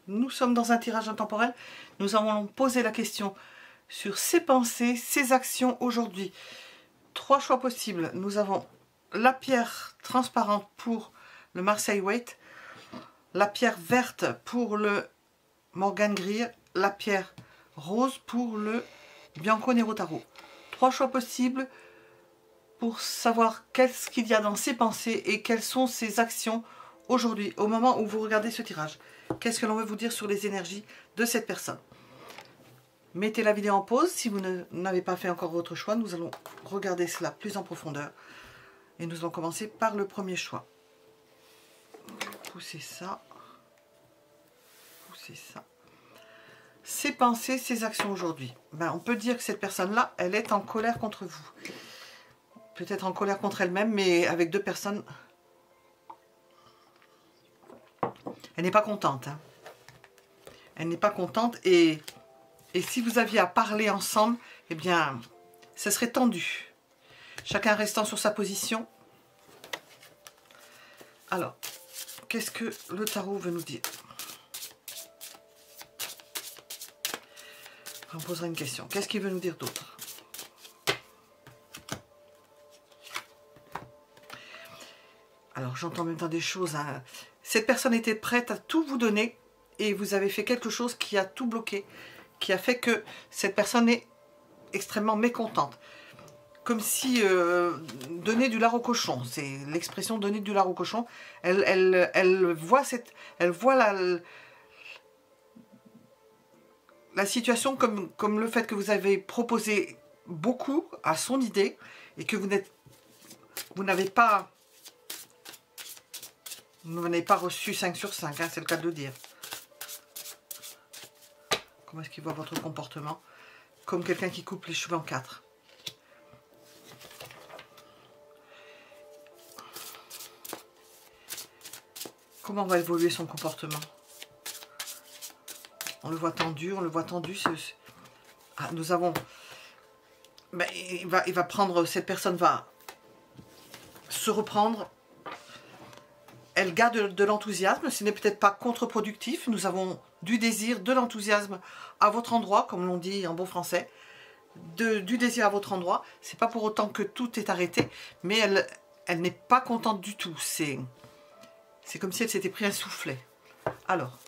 Nous sommes dans un tirage intemporel. Nous allons poser la question sur ses pensées, ses actions aujourd'hui. 3 choix possibles. Nous avons la pierre transparente pour le Marseille Waite, la pierre verte pour le Morgan Greer, la pierre rose pour le Bianco Nero Tarot. 3 choix possibles pour savoir qu'est-ce qu'il y a dans ses pensées et quelles sont ses actions aujourd'hui, au moment où vous regardez ce tirage. Qu'est-ce que l'on veut vous dire sur les énergies de cette personne? Mettez la vidéo en pause si vous n'avez pas fait encore votre choix. Nous allons regarder cela plus en profondeur. Et nous allons commencer par le premier choix. Poussez ça. Poussez ça. Ses pensées, ses actions aujourd'hui. Ben, on peut dire que cette personne-là, elle est en colère contre vous. Peut-être en colère contre elle-même, mais avec 2 personnes. Elle n'est pas contente. Hein. Elle n'est pas contente et si vous aviez à parler ensemble, eh bien, ça serait tendu. Chacun restant sur sa position. Alors, qu'est-ce que le tarot veut nous dire? On posera une question. Qu'est-ce qu'il veut nous dire d'autre? Alors, j'entends en même temps des choses. Hein. Cette personne était prête à tout vous donner et vous avez fait quelque chose qui a tout bloqué, qui a fait que cette personne est extrêmement mécontente. Comme si donner du lard au cochon, c'est l'expression donner du lard au cochon. Elle voit la situation comme le fait que vous avez proposé beaucoup à son idée et que vous n'avez pas reçu 5 sur 5, hein, c'est le cas de le dire. Comment est-ce qu'il voit votre comportement? Comme quelqu'un qui coupe les cheveux en 4. Comment va évoluer son comportement? On le voit tendu, on le voit tendu. Ah, nous avons... Ben, il va prendre... Cette personne va se reprendre. Elle garde de l'enthousiasme. Ce n'est peut-être pas contre-productif. Nous avons du désir, de l'enthousiasme à votre endroit, comme l'on dit en bon français. Du désir à votre endroit. C'est pas pour autant que tout est arrêté. Mais elle n'est pas contente du tout. C'est comme si elle s'était pris un soufflet. Alors,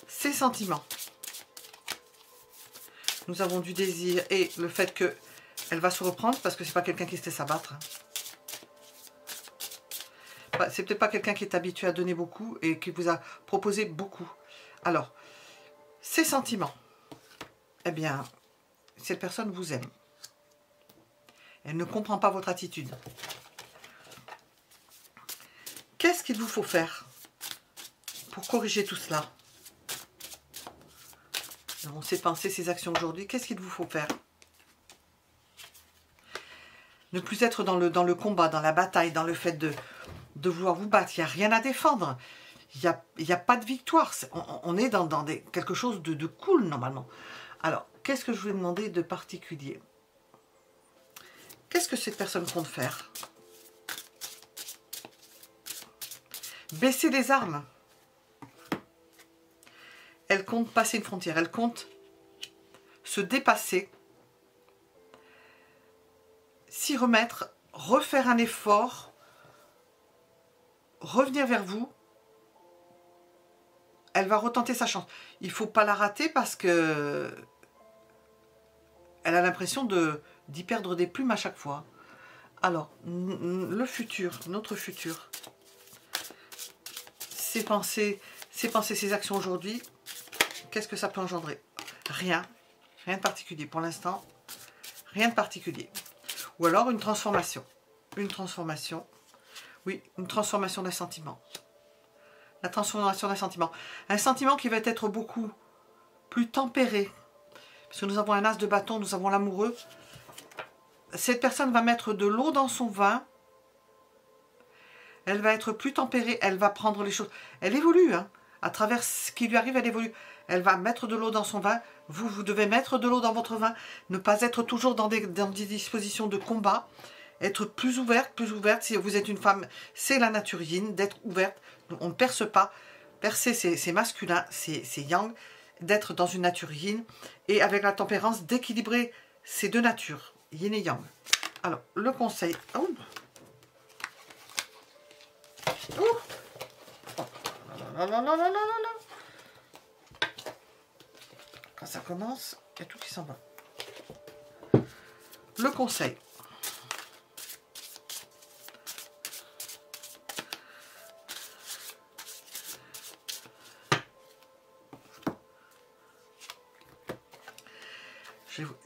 ses sentiments. Nous avons du désir et le fait qu'elle va se reprendre parce que c'est pas quelqu'un qui se laisse abattre. C'est peut-être pas quelqu'un qui est habitué à donner beaucoup et qui vous a proposé beaucoup. Alors, ses sentiments. Eh bien, cette personne vous aime. Elle ne comprend pas votre attitude. Qu'est-ce qu'il vous faut faire pour corriger tout cela? On sait penser ses actions aujourd'hui. Qu'est-ce qu'il vous faut faire? Ne plus être dans le combat, dans la bataille, dans le fait de vouloir vous battre. Il n'y a rien à défendre. Il n'y a pas de victoire. On est dans quelque chose de cool, normalement. Alors, qu'est-ce que je voulais demander de particulier? Qu'est-ce que cette personne compte faire? Baisser les armes. Elle compte passer une frontière. Elle compte se dépasser. S'y remettre. Refaire un effort. Revenir vers vous. Elle va retenter sa chance. Il ne faut pas la rater parce que elle a l'impression d'y perdre des plumes à chaque fois. Alors, le futur, notre futur. Ses pensées, ses actions aujourd'hui. Qu'est-ce que ça peut engendrer? Rien. Rien de particulier pour l'instant. Rien de particulier. Ou alors une transformation. Une transformation. Oui, une transformation d'un sentiment. La transformation d'un sentiment. Un sentiment qui va être beaucoup plus tempéré. Parce que nous avons un as de bâton, nous avons l'amoureux. Cette personne va mettre de l'eau dans son vin. Elle va être plus tempérée. Elle va prendre les choses. Elle évolue, hein. À travers ce qui lui arrive, elle évolue. Elle va mettre de l'eau dans son vin. Vous devez mettre de l'eau dans votre vin. Ne pas être toujours dans des dispositions de combat. Être plus ouverte, plus ouverte. Si vous êtes une femme, c'est la nature yin, d'être ouverte. On ne perce pas. Verseau, c'est masculin, c'est yang, d'être dans une nature yin, et avec la tempérance, d'équilibrer ces deux natures, yin et yang. Alors, le conseil... Oh. Oh. Oh. Là, là, là, là, là, là. Quand ça commence, il y a tout qui s'en va. Le conseil.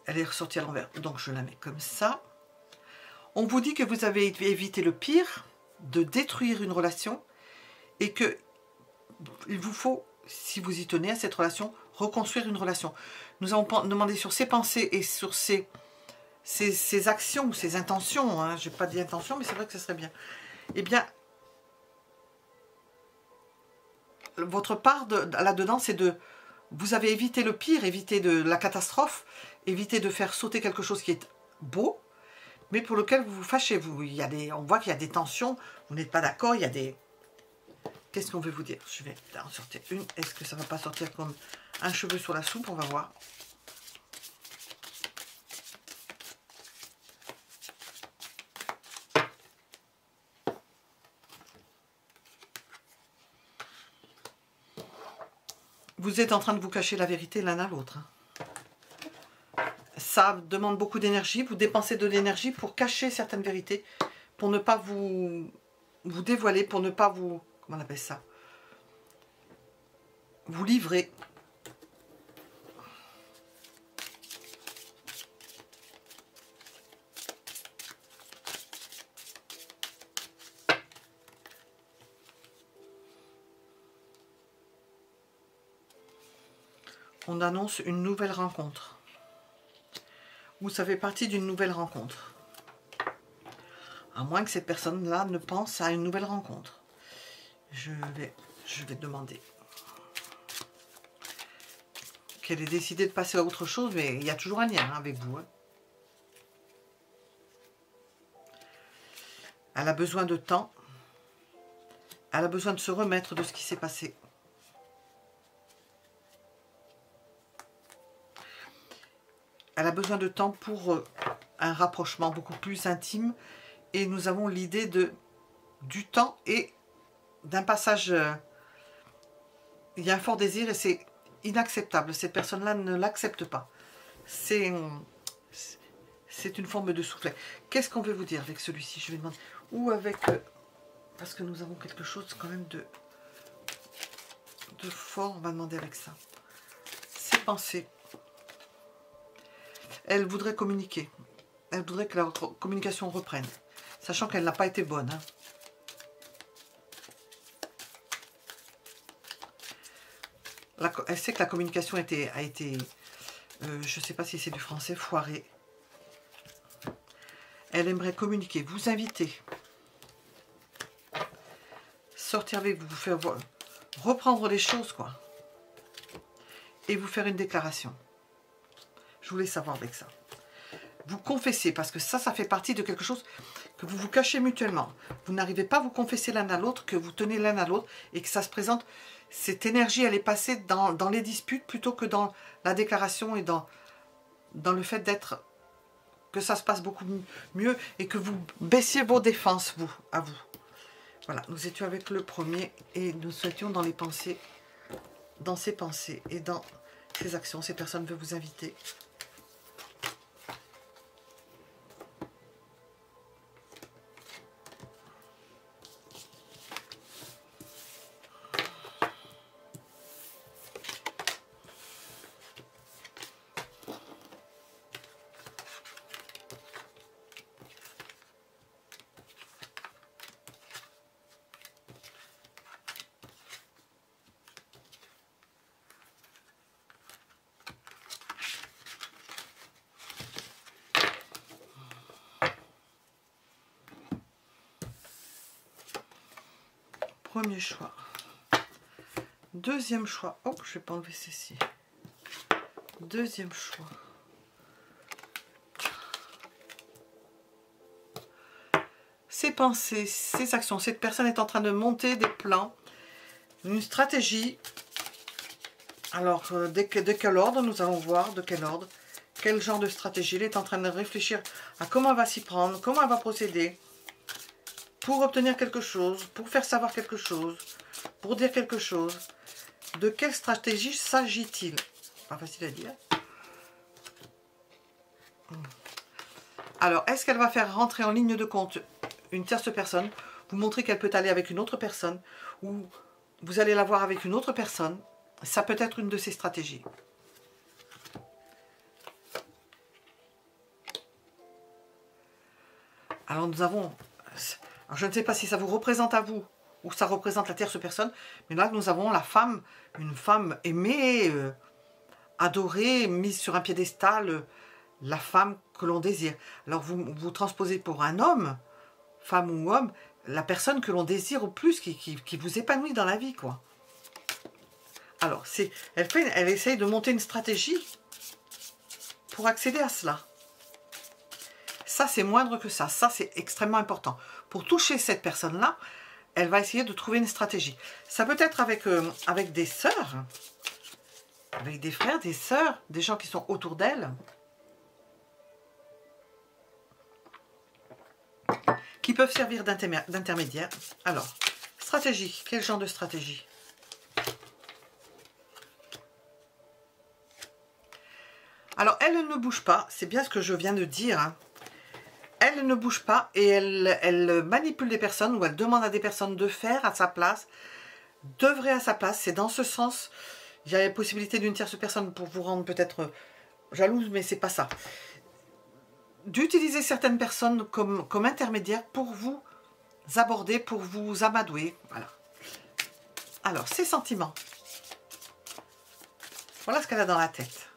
Elle est ressortie à l'envers, donc je la mets comme ça. On vous dit que vous avez évité le pire, de détruire une relation, et que il vous faut, si vous y tenez à cette relation, reconstruire une relation. Nous avons demandé sur ses pensées et sur ses actions ou ses intentions, hein. Je n'ai pas dit intention, mais c'est vrai que ce serait bien. Eh bien, votre part là-dedans, c'est de... Vous avez évité le pire, évité de la catastrophe, évité de faire sauter quelque chose qui est beau, mais pour lequel vous vous fâchez. On voit qu'il y a des tensions, vous n'êtes pas d'accord, il y a des... Qu'est-ce qu'on veut vous dire? Je vais en sortir une. Est-ce que ça ne va pas sortir comme un cheveu sur la soupe? On va voir. Vous êtes en train de vous cacher la vérité l'un à l'autre. Ça demande beaucoup d'énergie. Vous dépensez de l'énergie pour cacher certaines vérités, pour ne pas vous dévoiler, pour ne pas vous... Comment on appelle ça? Vous livrer. On annonce une nouvelle rencontre. Ou ça fait partie d'une nouvelle rencontre. À moins que cette personne-là ne pense à une nouvelle rencontre. Je vais demander. Qu'elle ait décidé de passer à autre chose, mais il y a toujours un lien avec vous. Hein. Elle a besoin de temps. Elle a besoin de se remettre de ce qui s'est passé. Elle a besoin de temps pour un rapprochement beaucoup plus intime. Et nous avons l'idée du temps et d'un passage. Il y a un fort désir et c'est inacceptable. Cette personne-là ne l'accepte pas. C'est une forme de soufflet. Qu'est-ce qu'on veut vous dire avec celui-ci? Je vais demander. Ou avec... parce que nous avons quelque chose quand même de fort. On va demander avec ça. Ses pensées. Elle voudrait communiquer. Elle voudrait que la communication reprenne. Sachant qu'elle n'a pas été bonne. Hein. Elle sait que la communication a été je ne sais pas si c'est du français, foirée. Elle aimerait communiquer, vous inviter. Sortir avec vous, vous faire reprendre les choses, quoi. Et vous faire une déclaration. Je voulais savoir avec ça. Vous confessez, parce que ça fait partie de quelque chose que vous vous cachez mutuellement. Vous n'arrivez pas à vous confesser l'un à l'autre, que vous tenez l'un à l'autre, et que ça se présente, cette énergie, elle est passée dans les disputes, plutôt que dans la déclaration, et dans le fait d'être, que ça se passe beaucoup mieux, et que vous baissiez vos défenses, à vous. Voilà, nous étions avec le premier, et nous étions dans les pensées, dans ses pensées, et dans ses actions. Ces personnes veulent vous inviter. Premier choix. Deuxième choix. Oh, je ne vais pas enlever ceci. Deuxième choix. Ses pensées, ses actions. Cette personne est en train de monter des plans Une stratégie. Alors, de quel ordre nous allons voir, de quel ordre, quel genre de stratégie. Il est en train de réfléchir à comment elle va s'y prendre, comment elle va procéder pour obtenir quelque chose, pour faire savoir quelque chose, pour dire quelque chose. De quelle stratégie s'agit-il? Pas facile à dire. Alors, est-ce qu'elle va faire rentrer en ligne de compte une tierce personne, vous montrer qu'elle peut aller avec une autre personne, ou vous allez la voir avec une autre personne? Ça peut être une de ces stratégies. Alors nous avons, alors je ne sais pas si ça vous représente à vous ou ça représente la tierce personne, mais là nous avons la femme, une femme aimée, adorée, mise sur un piédestal, la femme que l'on désire. Alors vous transposez pour un homme, femme ou homme, la personne que l'on désire au plus, qui vous épanouit dans la vie, quoi. Alors, elle essaye de monter une stratégie pour accéder à cela. Ça, c'est moindre que ça. Ça, c'est extrêmement important. Pour toucher cette personne-là, elle va essayer de trouver une stratégie. Ça peut être avec des sœurs, avec des frères, des sœurs, des gens qui sont autour d'elle, qui peuvent servir d'intermédiaire. Alors, stratégie. Quel genre de stratégie? Alors, elle ne bouge pas. C'est bien ce que je viens de dire, hein. Elle ne bouge pas et elle manipule des personnes ou elle demande à des personnes de faire à sa place, d'œuvrer à sa place. C'est dans ce sens. Il y a la possibilité d'une tierce personne pour vous rendre peut-être jalouse, mais c'est pas ça. D'utiliser certaines personnes comme intermédiaires pour vous aborder, pour vous amadouer. Voilà. Alors, ses sentiments. Voilà ce qu'elle a dans la tête.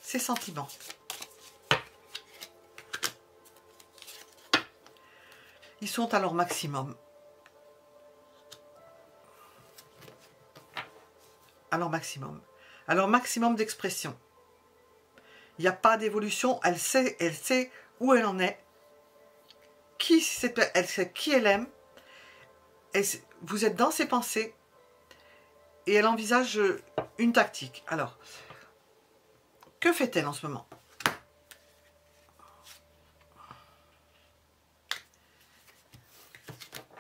Ses sentiments. Ils sont à leur maximum. À leur maximum. À leur maximum d'expression. Il n'y a pas d'évolution. Elle sait où elle en est. Elle sait qui elle aime. Vous êtes dans ses pensées. Et elle envisage une tactique. Alors, que fait-elle en ce moment?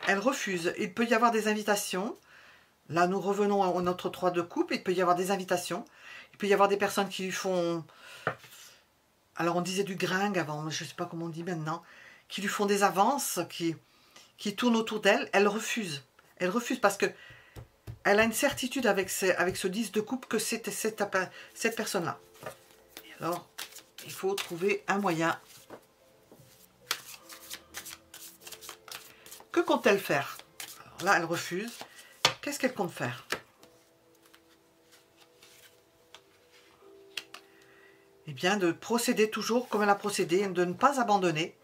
Elle refuse. Il peut y avoir des invitations. Là, nous revenons à notre 3 de coupe. Il peut y avoir des invitations. Il peut y avoir des personnes qui lui font... Alors, on disait du gringue avant, je ne sais pas comment on dit maintenant. Qui lui font des avances, qui tournent autour d'elle. Elle refuse. Elle refuse parce que elle a une certitude avec ce 10 de coupe que c'est cette personne-là. Alors, il faut trouver un moyen. Que compte-t-elle faire? Alors là, elle refuse. Qu'est-ce qu'elle compte faire? Eh bien, de procéder toujours comme elle a procédé, de ne pas abandonner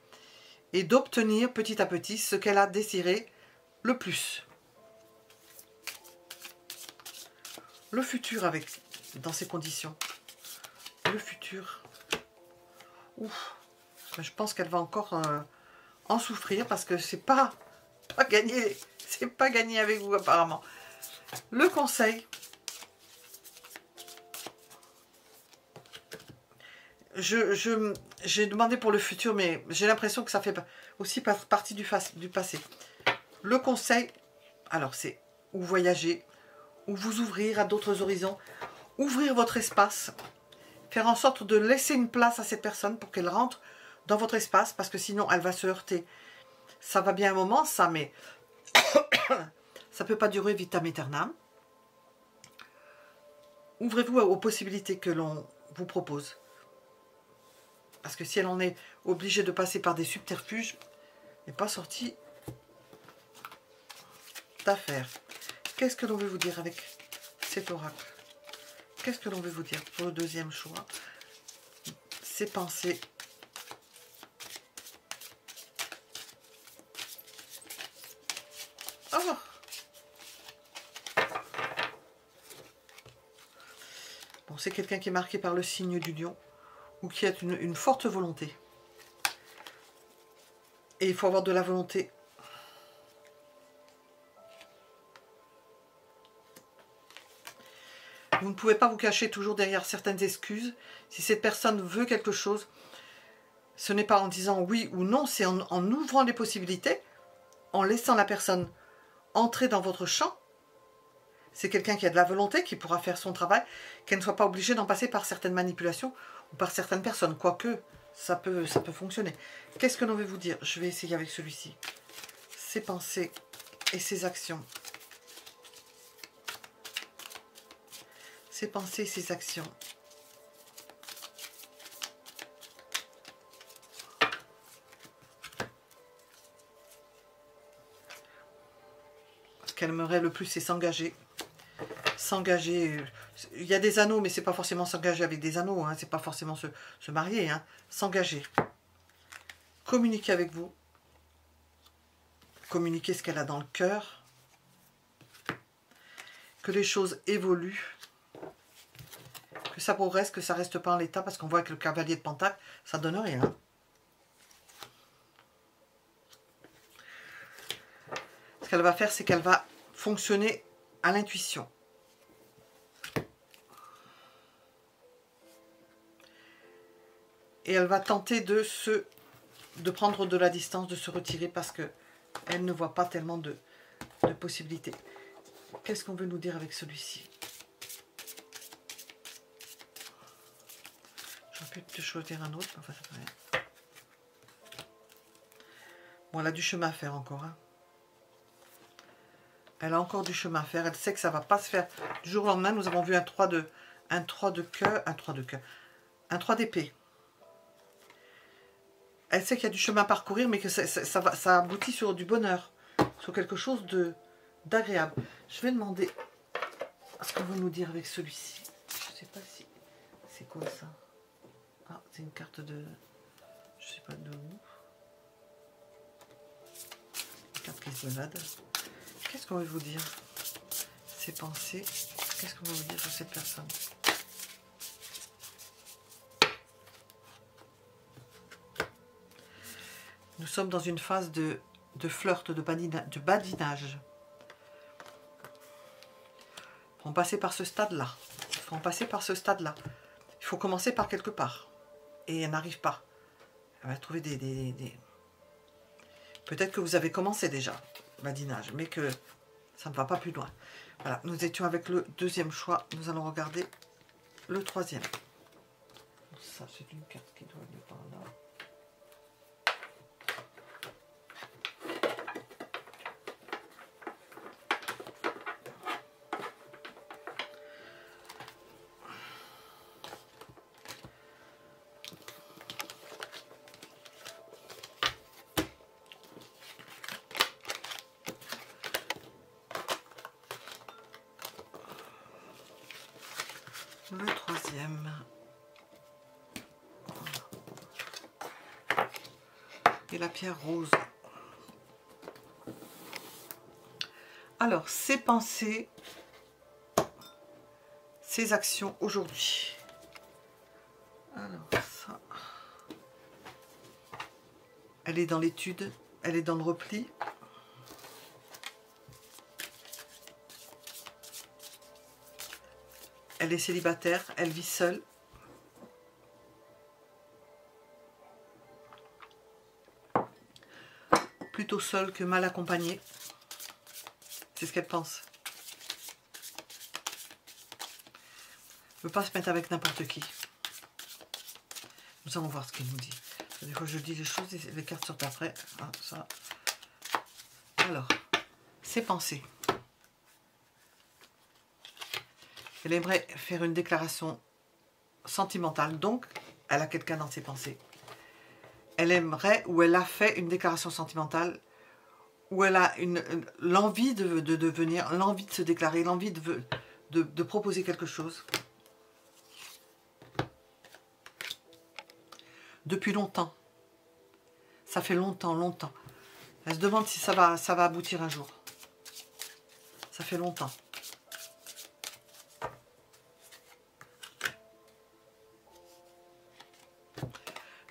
et d'obtenir petit à petit ce qu'elle a désiré le plus. Le futur dans ces conditions. Le futur. Ouf. Je pense qu'elle va encore en souffrir parce que c'est pas gagné. C'est pas gagné avec vous apparemment. Le conseil. J'ai demandé pour le futur, mais j'ai l'impression que ça fait aussi partie du passé. Le conseil, alors c'est ou voyager, ou vous ouvrir à d'autres horizons, ouvrir votre espace, faire en sorte de laisser une place à cette personne pour qu'elle rentre dans votre espace, parce que sinon elle va se heurter. Ça va bien un moment, ça, mais ça ne peut pas durer vitam aeternam. Ouvrez-vous aux possibilités que l'on vous propose. Parce que si elle en est obligée de passer par des subterfuges, elle n'est pas sortie d'affaire. Qu'est-ce que l'on veut vous dire avec cet oracle? Qu'est-ce que l'on veut vous dire pour le deuxième choix? Ses pensées. Oh! Bon, c'est quelqu'un qui est marqué par le signe du lion ou qui a une forte volonté. Et il faut avoir de la volonté. Vous ne pouvez pas vous cacher toujours derrière certaines excuses. Si cette personne veut quelque chose, ce n'est pas en disant oui ou non, c'est en ouvrant les possibilités, en laissant la personne entrer dans votre champ. C'est quelqu'un qui a de la volonté, qui pourra faire son travail, qu'elle ne soit pas obligée d'en passer par certaines manipulations ou par certaines personnes. Quoique, ça peut fonctionner. Qu'est-ce que l'on veut vous dire? Je vais essayer avec celui-ci. Ses pensées et ses actions. Ses pensées et ses actions. Ce qu'elle aimerait le plus, c'est s'engager. S'engager. Il y a des anneaux, mais c'est pas forcément s'engager avec des anneaux. Hein, c'est pas forcément se marier. Hein, s'engager. Communiquer avec vous. Communiquer ce qu'elle a dans le cœur. Que les choses évoluent. Que ça progresse, que ça reste pas en l'état, parce qu'on voit que le cavalier de Pentacle, ça donne rien. Ce qu'elle va faire, c'est qu'elle va fonctionner à l'intuition. Et elle va tenter de prendre de la distance, de se retirer, parce que elle ne voit pas tellement de possibilités. Qu'est-ce qu'on veut nous dire avec celui-ci? J'aurais pu te choisir un autre, enfin ça peut rien. Bon, elle a du chemin à faire encore. Hein. Elle a encore du chemin à faire. Elle sait que ça ne va pas se faire du jour au lendemain. Nous avons vu un 3 de cœur, un 3 d'épée. Elle sait qu'il y a du chemin à parcourir, mais que ça aboutit sur du bonheur, sur quelque chose d'agréable. Je vais demander ce qu'on veut nous dire avec celui-ci. Je ne sais pas si... C'est quoi ça? Ah, c'est une carte de... Je ne sais pas de où. Une carte qui se balade. Qu'est-ce qu'on veut vous dire? Ses pensées. Qu'est-ce qu'on veut vous dire sur cette personne? Nous sommes dans une phase de flirt, de badinage. Il faut en passer par ce stade-là. Il faut en passer par ce stade-là. Il faut commencer par quelque part. Et elle n'arrive pas. Elle va trouver des... Peut-être que vous avez commencé déjà, badinage, mais que ça ne va pas plus loin. Voilà, nous étions avec le deuxième choix. Nous allons regarder le troisième. Ça, c'est une carte qui doit aller par là. Le troisième. Et la pierre rose. Alors, ses pensées, ses actions aujourd'hui. Alors, ça. Elle est dans l'étude, elle est dans le repli. Elle est célibataire, elle vit seule. Plutôt seule que mal accompagnée. C'est ce qu'elle pense. Elle ne veut pas se mettre avec n'importe qui. Nous allons voir ce qu'elle nous dit. Des fois je dis les choses et les cartes sortent après. Ah, ça. Alors, ses pensées. Elle aimerait faire une déclaration sentimentale, donc elle a quelqu'un dans ses pensées. Elle aimerait, ou elle a fait une déclaration sentimentale, où elle a l'envie de venir, l'envie de se déclarer, l'envie de proposer quelque chose. Depuis longtemps. Ça fait longtemps. Elle se demande si ça va aboutir un jour. Ça fait longtemps.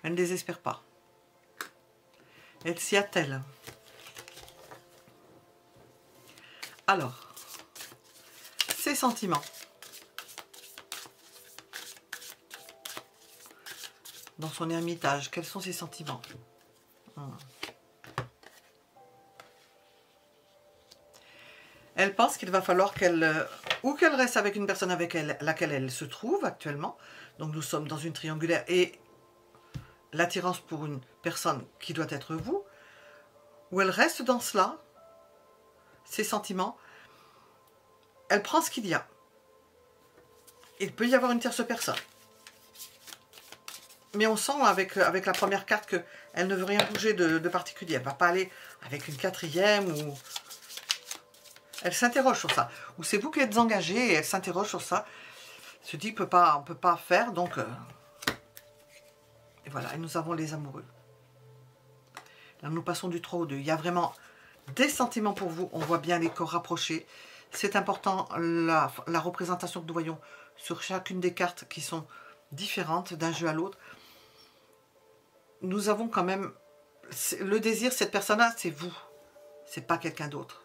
Elle ne désespère pas. Elle s'y attelle. Alors, ses sentiments. dans son ermitage? Quels sont ses sentiments? Elle pense qu'il va falloir qu'elle... ou qu'elle reste avec une personne avec laquelle elle se trouve actuellement. Donc nous sommes dans une triangulaire et l'attirance pour une personne qui doit être vous. Ou elle reste dans cela, ses sentiments. Elle prend ce qu'il y a. Il peut y avoir une tierce personne. Mais on sent avec la première carte qu'elle ne veut rien bouger de particulier. Elle ne va pas aller avec une quatrième ou... Elle s'interroge sur ça. Ou c'est vous qui êtes engagé et elle s'interroge sur ça. Elle se dit, on ne peut pas faire, donc... Et voilà, et nous avons les amoureux. Là, nous passons du 3 au 2. Il y a vraiment des sentiments pour vous. On voit bien les corps rapprochés. C'est important, la représentation que nous voyons sur chacune des cartes qui sont différentes d'un jeu à l'autre. Nous avons quand même... Le désir, cette personne-là, c'est vous. C'est pas quelqu'un d'autre.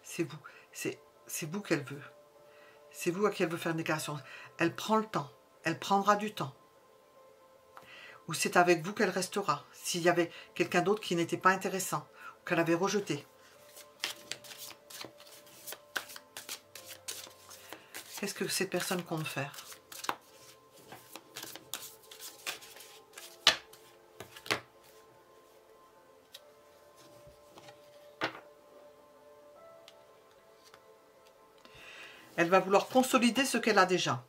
C'est vous. C'est vous qu'elle veut. C'est vous à qui elle veut faire une déclaration. Elle prend le temps. Elle prendra du temps. Ou c'est avec vous qu'elle restera. S'il y avait quelqu'un d'autre qui n'était pas intéressant. Ou qu'elle avait rejeté. Qu'est-ce que cette personne compte faire? Elle va vouloir consolider ce qu'elle a déjà.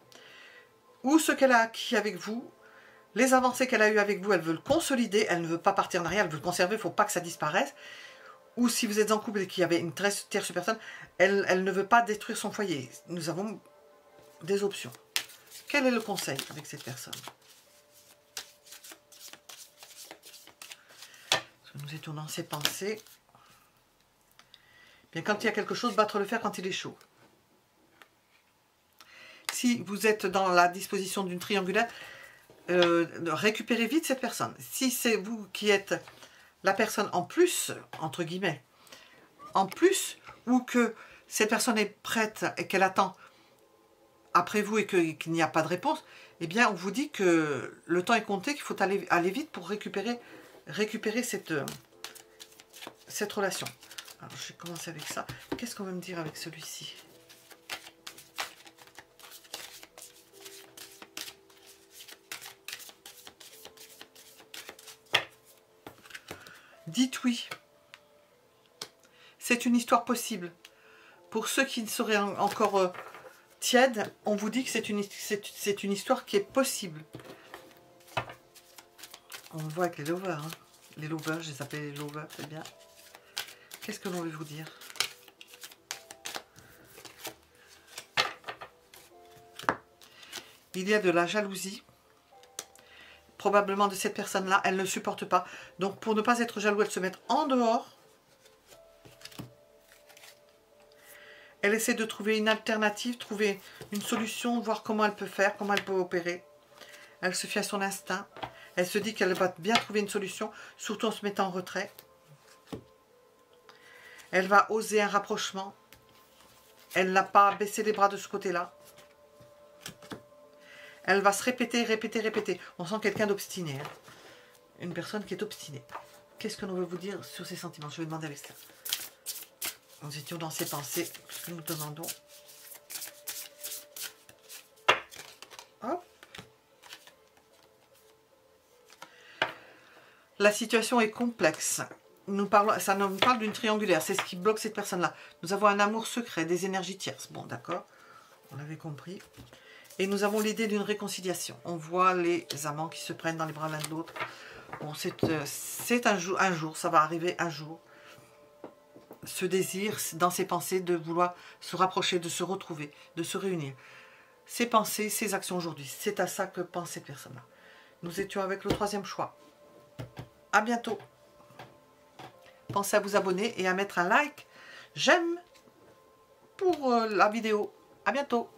Ou ce qu'elle a acquis avec vous. Les avancées qu'elle a eues avec vous, elle veut le consolider. Elle ne veut pas partir en arrière, elle veut le conserver. Il ne faut pas que ça disparaisse. Ou si vous êtes en couple et qu'il y avait une tierce personne, elle ne veut pas détruire son foyer. Nous avons des options. Quel est le conseil avec cette personne? Nous étions dans ses pensées. Bien, quand il y a quelque chose, battre le fer quand il est chaud. Si vous êtes dans la disposition d'une triangulaire, récupérez vite cette personne. Si c'est vous qui êtes la personne en plus, entre guillemets, en plus, ou que cette personne est prête et qu'elle attend après vous et qu'il n'y a pas de réponse, eh bien on vous dit que le temps est compté, qu'il faut aller vite pour récupérer cette relation. Alors je vais commencer avec ça. Qu'est-ce qu'on va me dire avec celui-ci? Dites oui. C'est une histoire possible. Pour ceux qui seraient encore tièdes, on vous dit que c'est une histoire qui est possible. On le voit avec les lovers. Hein. Les lovers, je les appelle les lovers, c'est bien. Qu'est-ce que l'on veut vous dire? Il y a de la jalousie. Probablement de cette personne-là, elle ne supporte pas. Donc pour ne pas être jaloux, elle se met en dehors. Elle essaie de trouver une alternative, trouver une solution, voir comment elle peut faire, comment elle peut opérer. Elle se fie à son instinct. Elle se dit qu'elle va bien trouver une solution, surtout en se mettant en retrait. Elle va oser un rapprochement. Elle n'a pas baissé les bras de ce côté-là. Elle va se répéter, répéter, répéter. On sent quelqu'un d'obstiné. Hein. Une personne qui est obstinée. Qu'est-ce que l'on veut vous dire sur ses sentiments? Je vais demander avec ça. Nous étions dans ses pensées. Ce que nous demandons. Hop. La situation est complexe. Ça nous parle d'une triangulaire. C'est ce qui bloque cette personne-là. Nous avons un amour secret, des énergies tierces. Bon, d'accord. On l'avait compris. Et nous avons l'idée d'une réconciliation. On voit les amants qui se prennent dans les bras l'un de l'autre. Bon, c'est un jour, ça va arriver un jour. Ce désir dans ses pensées de vouloir se rapprocher, de se retrouver, de se réunir. Ses pensées, ses actions aujourd'hui. C'est à ça que pense cette personne-là. Nous étions avec le 3e choix. À bientôt. Pensez à vous abonner et à mettre un like, j'aime pour la vidéo. À bientôt.